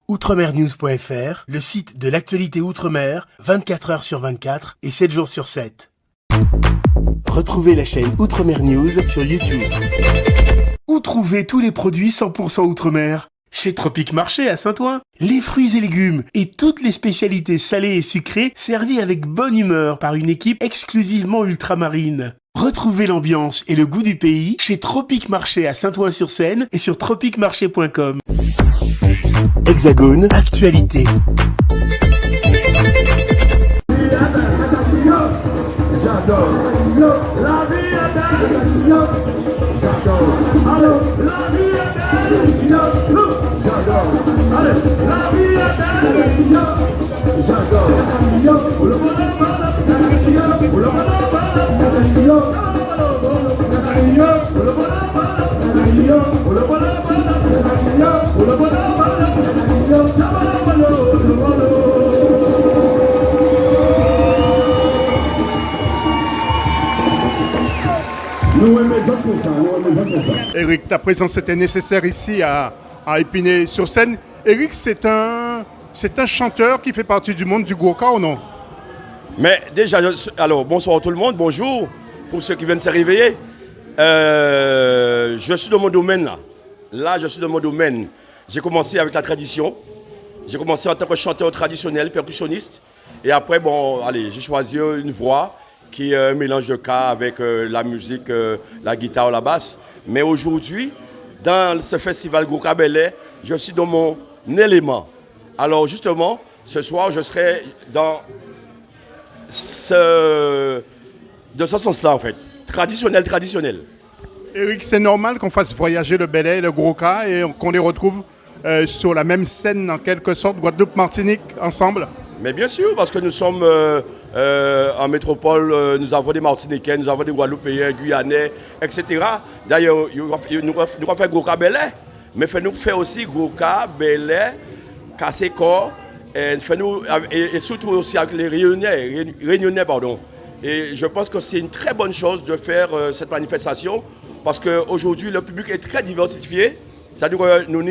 outremernews.fr, le site de l'actualité Outre-mer, 24 heures sur 24 et 7 jours sur 7. Retrouvez la chaîne Outremer News sur YouTube. Où trouver tous les produits 100% Outre-mer ? Chez Tropique Marché à Saint-Ouen. Les fruits et légumes et toutes les spécialités salées et sucrées servies avec bonne humeur par une équipe exclusivement ultramarine. Retrouvez l'ambiance et le goût du pays chez Tropique Marché à Saint-Ouen-sur-Seine et sur tropiquemarché.com. Hexagone, actualité. J'adore la vie est belle. J'adore. Allô, la vie est belle. J'adore. Allez, la vie est belle. J'adore. Pour le bonheur, pour le bonheur, Eric, ta présence était nécessaire ici à Épinay-sur-Seine. Eric, c'est un chanteur qui fait partie du monde du Gurkha ou non? Mais déjà, alors bonsoir tout le monde, bonjour pour ceux qui viennent se réveiller. Je suis dans mon domaine là. Là, je suis dans mon domaine. J'ai commencé avec la tradition. J'ai commencé en tant que chanteur traditionnel, percussionniste. Et après, bon, allez, j'ai choisi une voix qui est un mélange de cas avec la musique, la guitare, la basse. Mais aujourd'hui, dans ce festival Gurkha Belay, je suis dans mon élément. Alors justement, ce soir, je serai dans ce sens-là en fait. Traditionnel. Eric, c'est normal qu'on fasse voyager le Belay et le Gurkha et qu'on les retrouve sur la même scène en quelque sorte, Guadeloupe, Martinique, ensemble? Mais bien sûr, parce que nous sommes en métropole, nous avons des Martiniquais, nous avons des Guadeloupéens, Guyanais, etc. D'ailleurs, nous allons faire Gurkha Belay, mais nous faire aussi Gurkha Belay, Cassé-Corps, et surtout aussi avec les Réunionnais. Et je pense que c'est une très bonne chose de faire cette manifestation, parce qu'aujourd'hui, le public est très diversifié. C'est-à-dire que nous,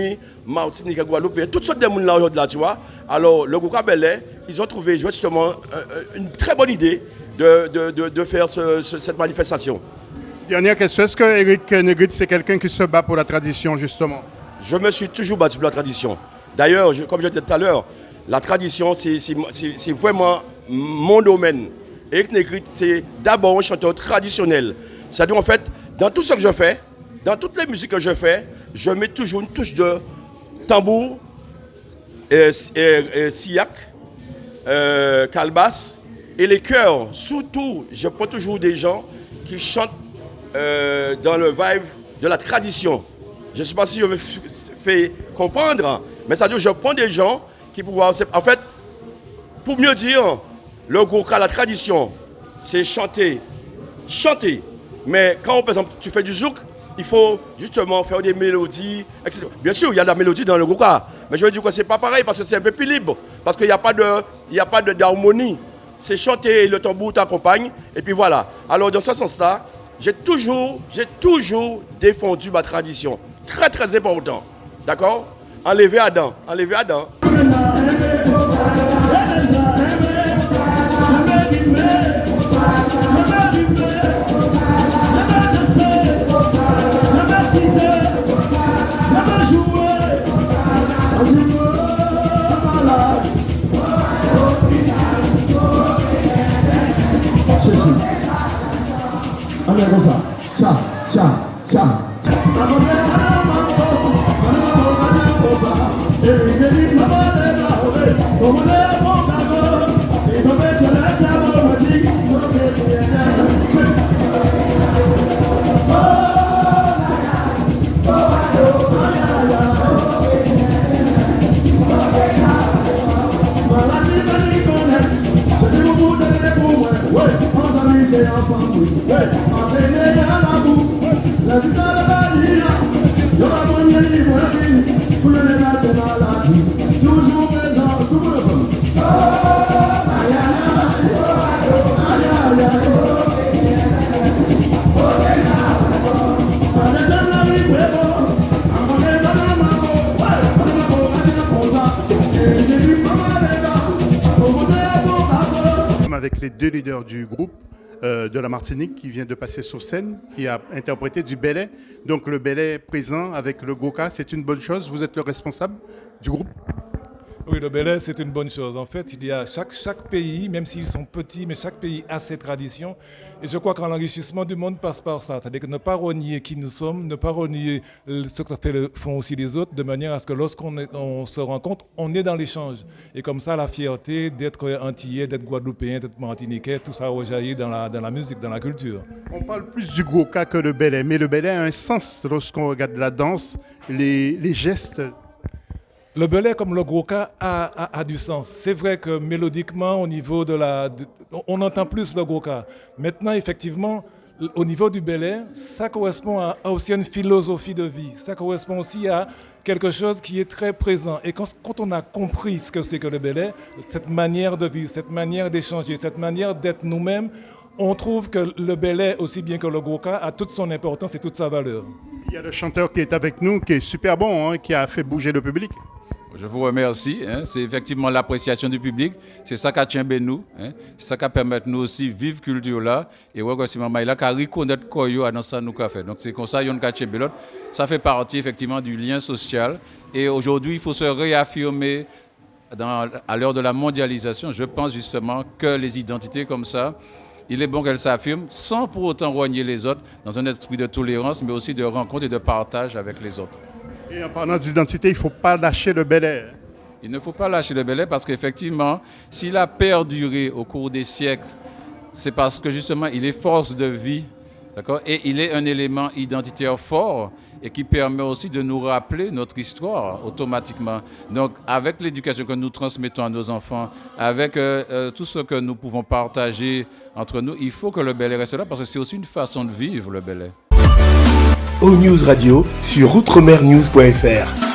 Martinique, Guadeloupe, toutes sortes de monde là aujourd'hui, tu vois. Alors, le Gurkha Belay, ils ont trouvé justement une très bonne idée de faire cette manifestation. Dernière question, est-ce que Eric Negrit, c'est quelqu'un qui se bat pour la tradition, justement? Je me suis toujours battu pour la tradition. D'ailleurs, comme je disais tout à l'heure, la tradition, c'est vraiment mon domaine. Eric Negrit, c'est d'abord un chanteur traditionnel. C'est-à-dire, en fait, dans tout ce que je fais, dans toutes les musiques que je fais, je mets toujours une touche de tambour, siak, calebasse et les chœurs. Surtout, je prends toujours des gens qui chantent dans le vibe de la tradition. Je ne sais pas si je me fais comprendre, mais c'est-à-dire je prends des gens qui pouvoir... En fait, pour mieux dire, le Gurkha, la tradition, c'est chanter. Mais quand, par exemple, tu fais du zouk, il faut justement faire des mélodies, etc. Bien sûr, il y a de la mélodie dans le Gurkha, mais je veux dire que ce n'est pas pareil parce que c'est un peu plus libre, parce qu'il n'y a pas d'harmonie. C'est chanter et le tambour t'accompagne, et puis voilà. Alors dans ce sens-là, j'ai toujours défendu ma tradition. Très très important. D'accord? Enlever Adam. Avec les deux leaders du groupe de la Martinique qui vient de passer sur scène, qui a interprété du belay. Donc le belay présent avec le goka, c'est une bonne chose. Vous êtes le responsable du groupe? Oui, le belay, c'est une bonne chose. En fait, il y a chaque pays, même s'ils sont petits, mais chaque pays a ses traditions. Et je crois que l'enrichissement du monde passe par ça. C'est-à-dire que ne pas renier qui nous sommes, ne pas renier ce que font aussi les autres, de manière à ce que lorsqu'on se rencontre, on est dans l'échange. Et comme ça, la fierté d'être antillais, d'être guadeloupéen, d'être martiniquais, tout ça rejaillit dans la musique, dans la culture. On parle plus du goka que le belay, mais le belay a un sens lorsqu'on regarde la danse, les gestes. Le belay comme le goka a du sens. C'est vrai que mélodiquement, au niveau on entend plus le goka. Maintenant, effectivement, au niveau du belay, ça correspond à aussi une philosophie de vie. Ça correspond aussi à quelque chose qui est très présent. Et quand on a compris ce que c'est que le belay, cette manière de vivre, cette manière d'échanger, cette manière d'être nous-mêmes, on trouve que le belay, aussi bien que le goka, a toute son importance et toute sa valeur. Il y a le chanteur qui est avec nous, qui est super bon, qui a fait bouger le public. Je vous remercie. C'est effectivement l'appréciation du public. C'est ça qui a tient nous. C'est ça qui permet nous aussi vivre culture là. Et ouais, c'est maman là qui a reconnaître quoi dans ça nous qu'a fait. Donc c'est comme ça yon tient l'autre. Ça fait partie effectivement du lien social. Et aujourd'hui, il faut se réaffirmer à l'heure de la mondialisation. Je pense justement que les identités comme ça, il est bon qu'elles s'affirment sans pour autant renier les autres dans un esprit de tolérance, mais aussi de rencontre et de partage avec les autres. Et en parlant d'identité, il ne faut pas lâcher le belay. Il ne faut pas lâcher le belay parce qu'effectivement, s'il a perduré au cours des siècles, c'est parce que justement, il est force de vie, d'accord, et il est un élément identitaire fort et qui permet aussi de nous rappeler notre histoire automatiquement. Donc, avec l'éducation que nous transmettons à nos enfants, avec tout ce que nous pouvons partager entre nous, il faut que le belay reste là parce que c'est aussi une façon de vivre, le belay. O News Radio sur outremernews.fr.